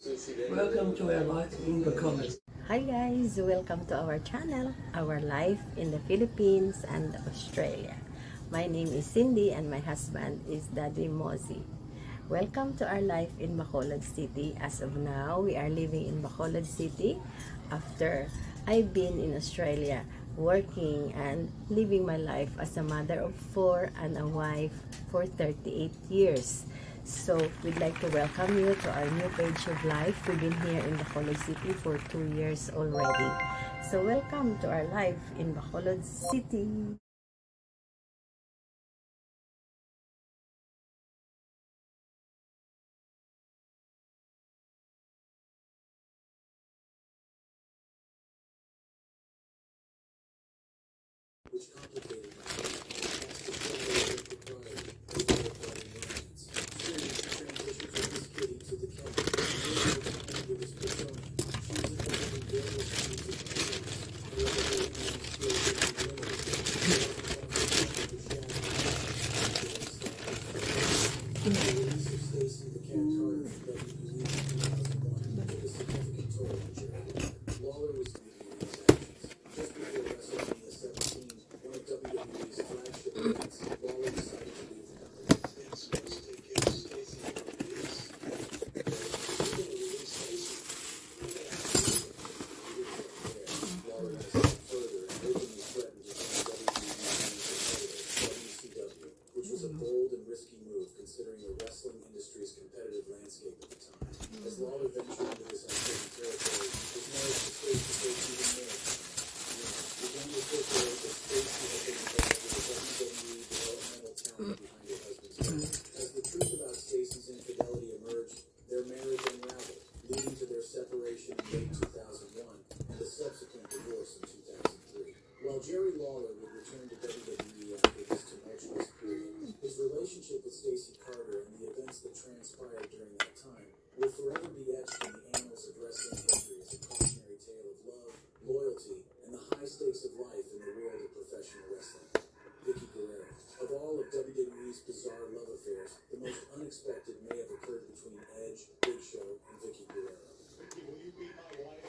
Welcome to our life in Bacolod. Hi guys, welcome to our channel, our life in the Philippines and Australia. My name is Cindy and my husband is Daddy Mozzie. Welcome to our life in Bacolod City. As of now, we are living in Bacolod City after I've been in Australia working and living my life as a mother of 4 and a wife for 38 years. So, we'd like to welcome you to our new page of life. We've been here in Bacolod City for 2 years already. So, welcome to our life in Bacolod City. Which complicated my life. As Lawler ventured into this uncertain territory, his marriage to Stacey takes even more. Began to circulate that Stacey had been involved with the WWE developmental talent behind her husband's death. As the truth about Stacey's infidelity emerged, their marriage unraveled, leading to their separation in late 2001 and a subsequent divorce in 2003. While Jerry Lawler would return to WWE after this tumultuous period, his relationship with Stacey Carter and the events that transpired during that time will forever be etched in the annals of wrestling history as a cautionary tale of love, loyalty, and the high stakes of life in the world of professional wrestling. Vickie Guerrero. Of all of WWE's bizarre love affairs, the most unexpected may have occurred between Edge, Big Show, and Vickie Guerrero. Vickie, will you be my wife?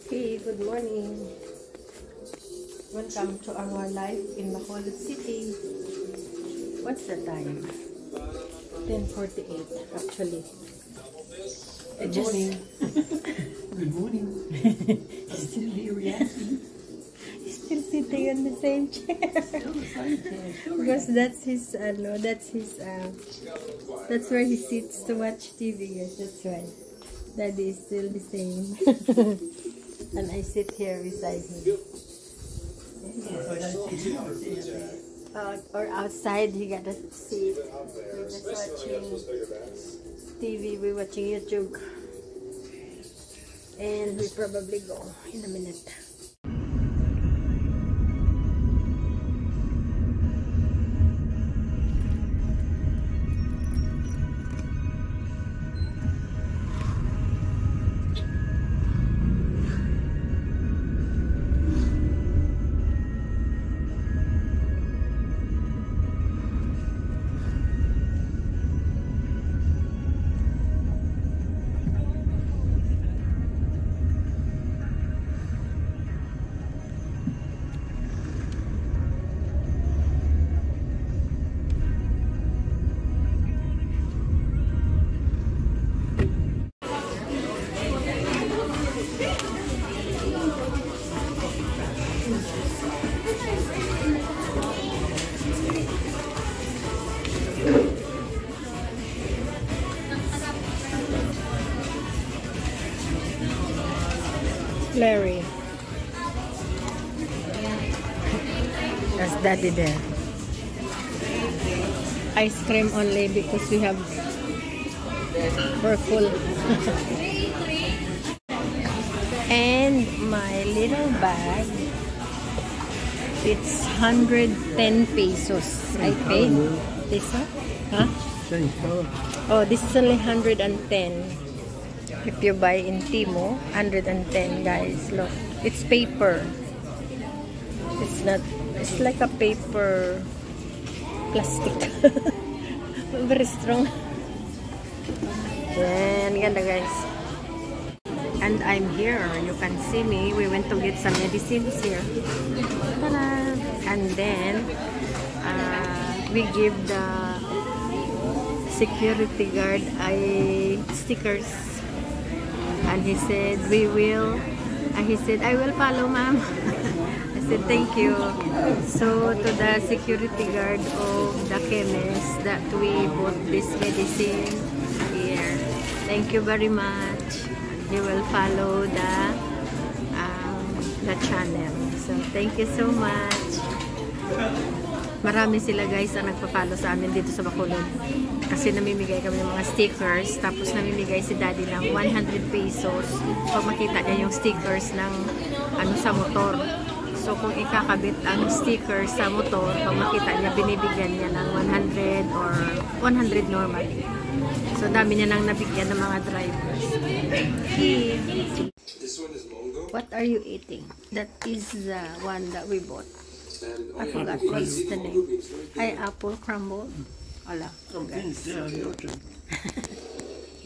Hey, good morning. Welcome to our life in Bacolod City. What's the time? 10:48 actually. Good morning. Good morning. Still here reacting. Still sitting on the same chair. Because that's his that's where he sits to watch TV. Yes, that's right. Daddy is still the same. And I sit here beside him. Or outside, he got a seat. We're just watching TV, we're watching YouTube. And we probably go in a minute. Larry. That's Daddy there. Ice cream only because we have we're full. And my little bag, it's 110 pesos. I paid this one. Huh? Oh, this is only 110. If you buy in Timo, 110 guys. Look, it's paper. It's not, it's like a paper plastic. Very strong. Yan, ganda guys. And I'm here. You can see me. We went to get some medicines here. Ta-da! And then, we give the security guard stickers. And he said, we will. And he said, I will follow, ma'am. I said, thank you. So, to the security guard of the chemist that we bought this medicine here. Thank you very much. He will follow the channel. So, thank you so much. Marami sila guys ang nagpa-follow sa amin dito sa Bacolod. Kasi namimigay kami ng mga stickers. Tapos namimigay si daddy ng 100 pesos. Pag makita niya yung stickers ng sa motor. So, kung ikakabit ang sticker sa motor, pag makita niya, binibigyan niya ng 100 or 100 normally. So, dami niya nang nabigyan ng mga drivers. What are you eating? That is the one that we bought. I forgot what's the name. Ay, apple crumble. Ala, guys.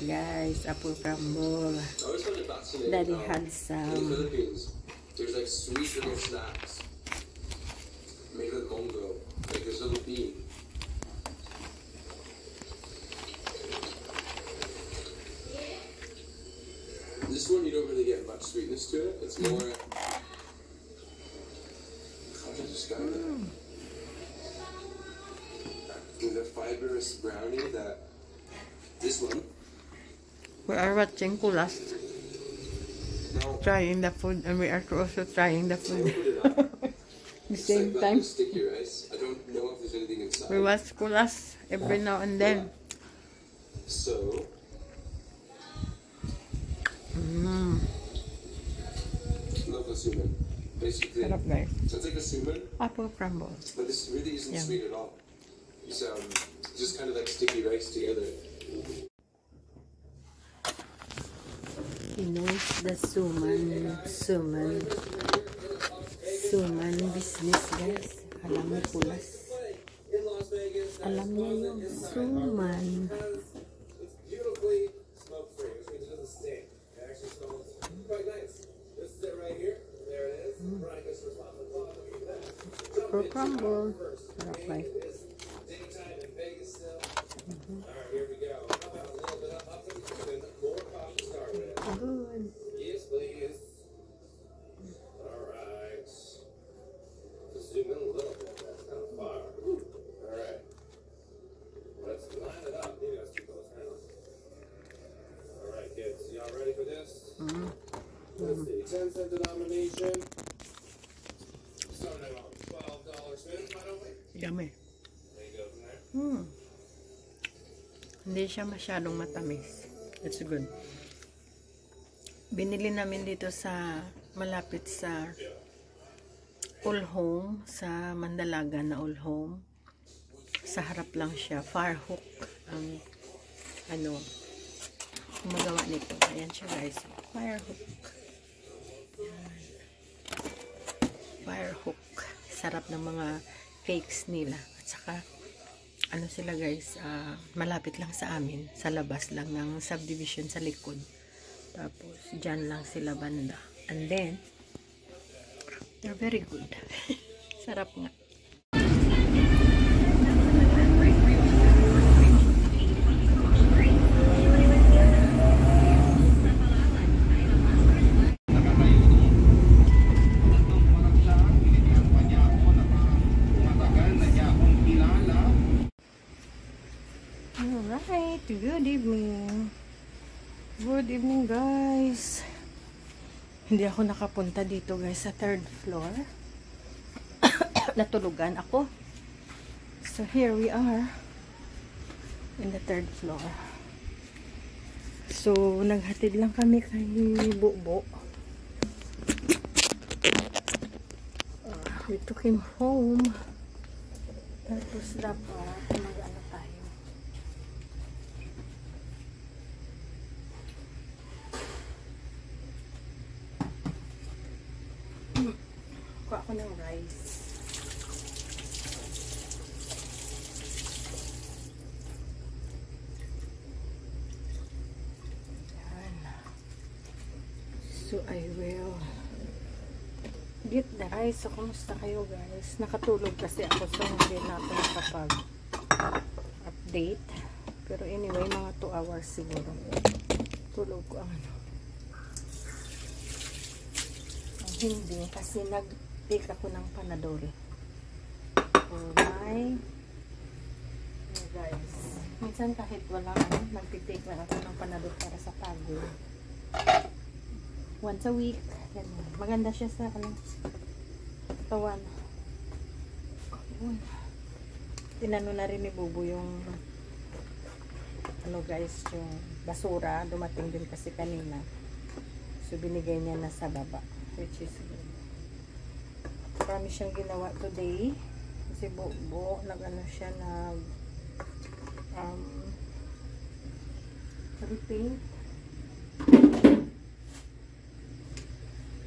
Guys, apple crumble. Daddy had some. There's like sweet little snacks made with mongo, like this little bean. This one you don't really get much sweetness to it. It's more. How to describe it? With a fibrous brownie that. This one. We are watching Kulas. Trying the food, and we are also trying the food. The same time. We watch Kulas every now and then. So. Love suman. Basically. Sarap guys. So it's like a suman. Apple crumble. But this really isn't sweet at all. It's just kind of like sticky rice together. He knows the suman business guys. Alam mo Kulas. Alam niya yung suman. Apple crumble. Sarap guys. Good. Yes, please. Alright. Zoom in a little bit. That's kind of far. Alright. Let's line it up. Maybe that's too close now. Alright, kids. Y'all ready for this? Let's see. 10-cent denomination. Starting at $12 spin, why don't we? Yummy. There you go from there. Hindi siya masyadong matamis. It's good. Binili namin dito sa malapit sa All Home, sa Mandalaga na All Home. Sa harap lang siya. Firehook ang gumagawa nito. Ayan siya guys. Firehook. Firehook. Sarap ng mga cakes nila. At saka sila guys, malapit lang sa amin. Sa labas lang ng subdivision sa likod. Tapos, dyan lang sila banda. And then, they're very good. Sarap nga. Alright, good evening. Good evening guys. Hindi ako nakapunta dito guys sa 3rd floor. Natulugan ako. So here we are in the 3rd floor. So naghatid lang kami kay Bubo. We took him home. Tapos dapat mag-ano tayo. Kuha ko ng rice. So I will get the rice. So kumusta kayo guys? Nakatulog kasi ako, so hindi na ako nakapag-update. Pero anyway, mga 2 hours siguro. Tulog ko ang ano. Ang hindi, kasi nag-take ako ng Panadol. For my guys. Minsan kahit wala ano, nag-take lang ako ng Panadol para sa pagod. Once a week. Ganun. Maganda siya sa ano, katawan. Tinano na rin ni Bubu yung ano guys, yung basura. Dumating din kasi kanina. So binigay niya na sa baba. Which is good. Marami siyang ginawa today. Kasi Bubu, nag-ano siya, repaint.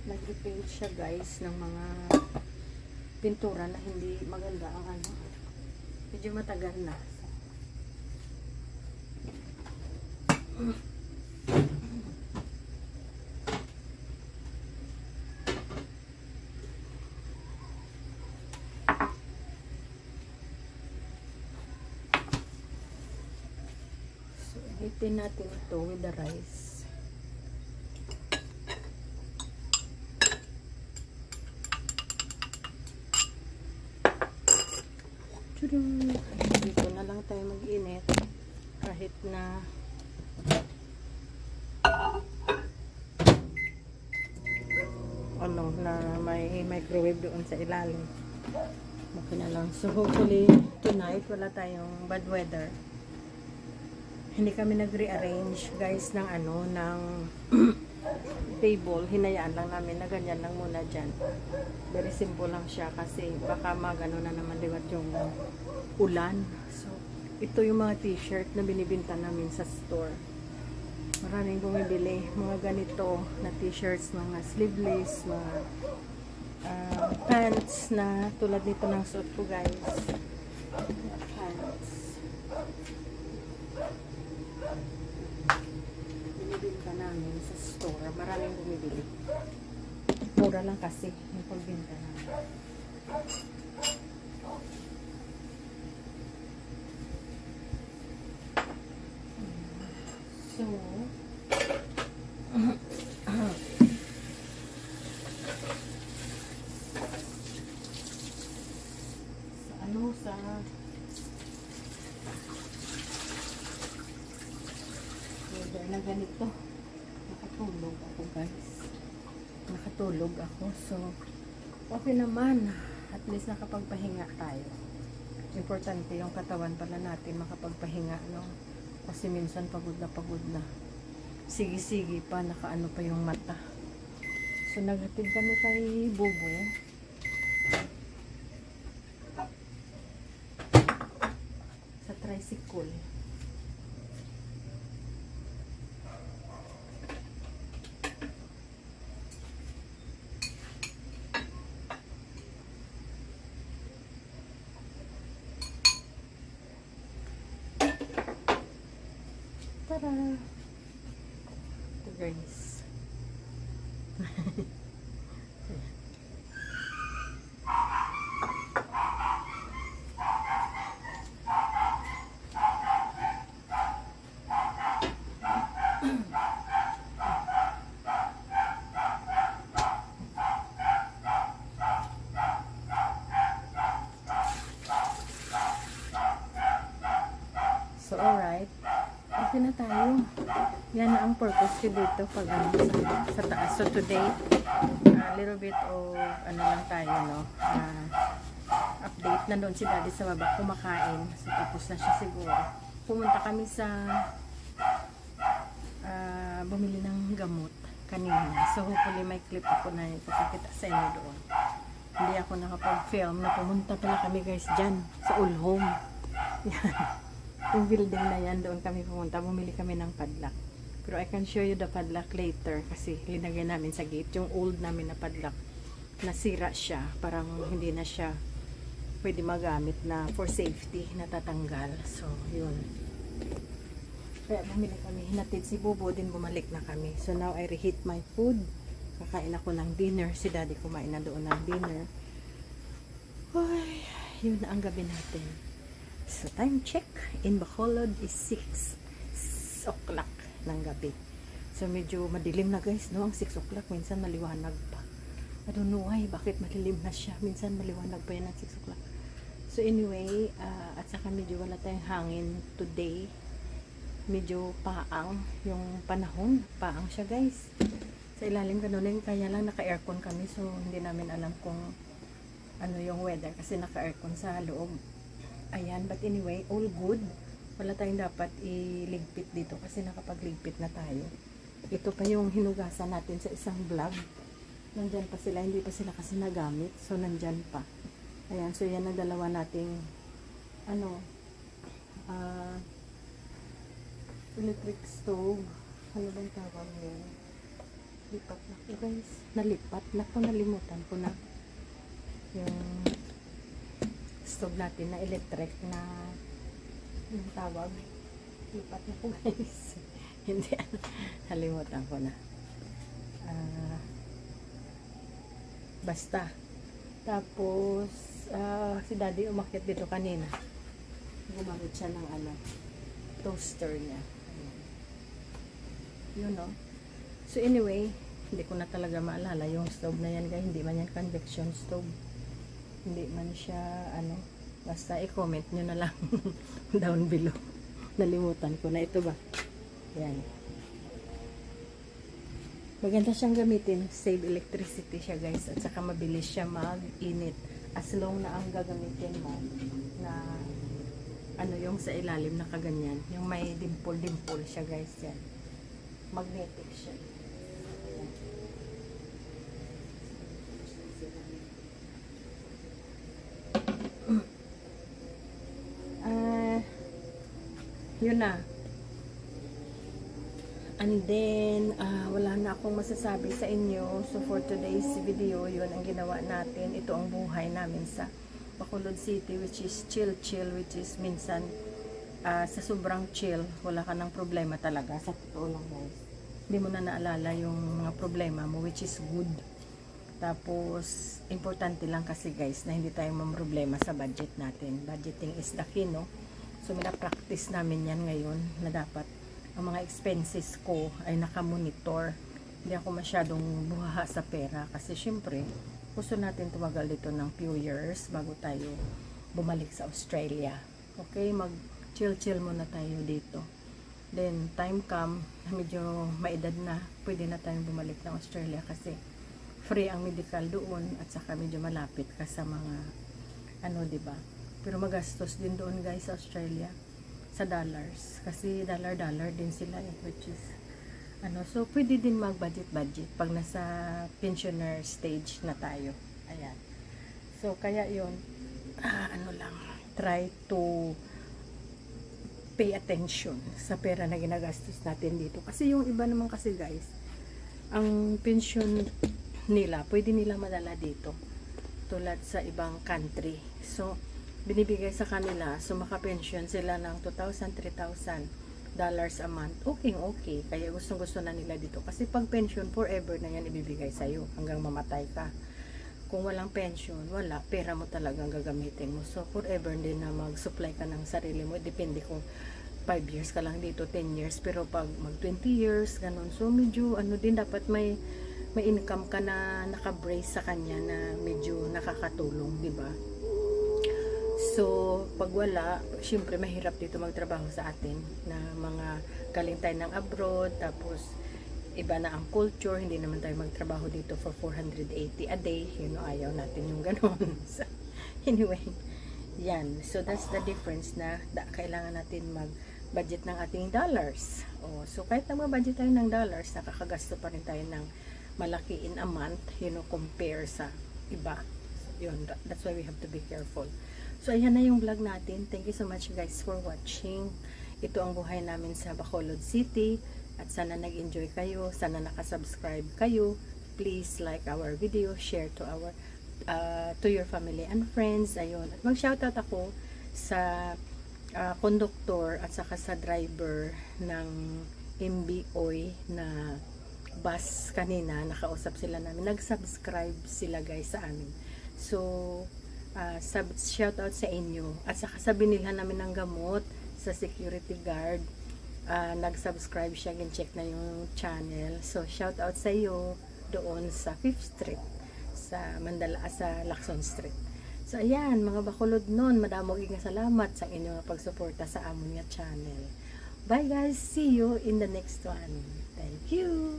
Nag-repaint siya guys ng mga pintura na hindi maganda ang ano. Medyo matagal na. So, hitin natin ito with the rice. Dito na lang tayo mag-init kahit na ano, na may microwave doon sa ilalim. Okay na lang. So hopefully tonight wala tayong bad weather. Hindi kami nag-rearrange guys ng ano, ng table. Hinayaan lang namin na ganyan lang muna dyan. Very simple lang siya kasi baka magano na naman liwat yung ulan. So ito yung mga t-shirt na binibinta namin sa store. Maraming bumibili mga ganito na t-shirts, mga sleeveless, mga pants na tulad nito ng suot ko guys. Pants. Binibinta namin sa store. Maraming bumibili. Mura lang kasi yung pagbinta namin. So, sa weather na ganito, nakatulog ako guys. Nakatulog ako. So, okay naman. At least nakapagpahinga tayo. Importante yung katawan pala natin makapagpahinga, no? Kasi minsan pagod na. Sige-sige pa, nakaano pa yung mata. So, naghatid kami kay Bubu. Sa tricycle. Tara! Ito guys. So, alright. Okay na tayo. Yan na ang purpose ko dito pag ano, sa taas. So, today, a little bit of ano lang tayo, no? Update. Nandun si Daddy sa baba kumakain. So, tapos na siya siguro. Pumunta kami sa bumili ng gamot kanina. So, hopefully may clip ako na ipapakita sa inyo doon. Hindi ako nakapag-film na pumunta pala kami guys dyan sa Ulhome. Yan. Yung building na yan, doon kami pumunta. Bumili kami ng padlock. Pero I can show you the padlock later kasi linagay namin sa gate. Yung old namin na padlock, nasira siya. Parang hindi na siya pwede magamit na for safety, natatanggal. So, yun. Kaya bumili kami. Hinatid si Bobo din, bumalik na kami. So, now I reheat my food. Kakain ako ng dinner. Si daddy kumain na doon ng dinner. Ay, yun na ang gabi natin. So, time check. In Bacolod is 6 o'clock ng gabi. So, medyo madilim na guys, no? Ang 6 o'clock, minsan maliwanag pa. I don't know why, bakit madilim na siya. Minsan maliwanag pa yan ng 6 o'clock. So, anyway, at saka medyo wala tayong hangin today. Medyo paang yung panahon. Paang siya guys. Sa ilalim ganun, kaya lang naka-aircon kami. So, hindi namin alam kung ano yung weather. Kasi naka-aircon sa loob. Ayan, but anyway, all good. Wala tayong dapat iligpit dito. Kasi nakapagligpit na tayo. Ito pa yung hinugasan natin sa isang vlog. Nandyan pa sila. Hindi pa sila kasi nagamit. So, nandyan pa. Ayan, so yan ang dalawa nating electric stove. Ano bang tawag yun? Lipat na ko guys. Nalipat. Nalimutan ko na. Yung stove natin na electric na yung tawag. Lipat na ko guys. Hindi. Nalimutan ko na. Basta. Tapos, si daddy umakyat dito kanina. Gumamit siya ng toaster niya. Yun, no? So, anyway, hindi ko na talaga maalala yung stove na yan, guys. Hindi man yan convection stove. Hindi man siya, basta i-comment nyo na lang down below. Nalimutan ko na. Ito ba? Yan. Maganda siyang gamitin. Save electricity siya, guys. At saka mabilis siya mag-init. As long na ang gagamitin mo na yung sa ilalim na kaganyan. Yung may dimple siya, guys. Yan. Magnetic siya. Yun na. And then, wala na akong masasabi sa inyo. So, for today's video, yun ang ginawa natin. Ito ang buhay namin sa Bacolod City, which is chill, which is minsan, sa sobrang chill, wala ka ng problema talaga. Sa totoo lang guys. Hindi mo na naalala yung mga problema mo, which is good. Tapos, importante lang kasi guys, na hindi tayo mamroblema sa budget natin. Budgeting is the key, no? So, mina-practice namin yan ngayon, na dapat ang mga expenses ko ay nakamonitor. Hindi ako masyadong buhaha sa pera. Kasi, syempre, gusto natin tumagal dito ng few years bago tayo bumalik sa Australia. Okay? Mag-chill muna tayo dito. Then, time come, medyo maedad na, pwede na tayong bumalik ng Australia kasi free ang medical doon at saka medyo malapit ka sa mga diba? Pero magastos din doon guys sa Australia sa dollars kasi dollar din sila which is so pwede din mag-budget pag nasa pensioner stage na tayo. Ayan. So, kaya yun, try to pay attention sa pera na ginagastos natin dito. Kasi yung iba naman kasi guys, ang pension nila, pwede nila madala dito. Tulad sa ibang country. So, binibigay sa kanila, so maka-pension sila ng $2,000, $3,000 a month. Okay. Kaya gusto na nila dito. Kasi pag pension, forever na yan ibibigay sa'yo hanggang mamatay ka. Kung walang pension, wala. Pera mo talagang gagamitin mo. So, forever din na mag-supply ka ng sarili mo. Depende kung 5 years ka lang dito, 10 years. Pero pag mag 20 years, ganun. So, medyo, din, dapat may income ka na naka-brace sa kanya na medyo nakakatulong, diba? So, pag wala, syempre, mahirap dito magtrabaho sa atin na mga galing tayo ng abroad, tapos, iba na ang culture, hindi naman tayo magtrabaho dito for 480 a day, ayaw natin yung ganun. So, anyway, yan. So, that's the difference na kailangan natin mag-budget ng ating dollars. So, kahit na mag-budget tayo ng dollars, nakakagasto pa rin tayo ng malaki in a month, compare sa iba. So, yun, that's why we have to be careful. So, ayan na yung vlog natin. Thank you so much guys for watching. Ito ang buhay namin sa Bacolod City. At sana nag-enjoy kayo, sana nakasubscribe kayo. Please like our video, share to your family and friends. Ayun. At mag-shoutout ako sa conductor at saka sa driver ng MBOY na bus kanina, nakausap sila namin. Nag-subscribe sila guys sa amin. So, shout out sa inyo. At saka sabi nila namin ng gamot sa security guard. Nag-subscribe siya, check na yung channel. So, shout out sa iyo doon sa 5th Street sa Lacson Street. So, ayan, mga bakulod nun, madamog nga salamat sa inyong pagsuporta sa amon nga channel. Bye guys, see you in the next one. Thank you.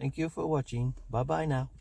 Thank you for watching. Bye bye now.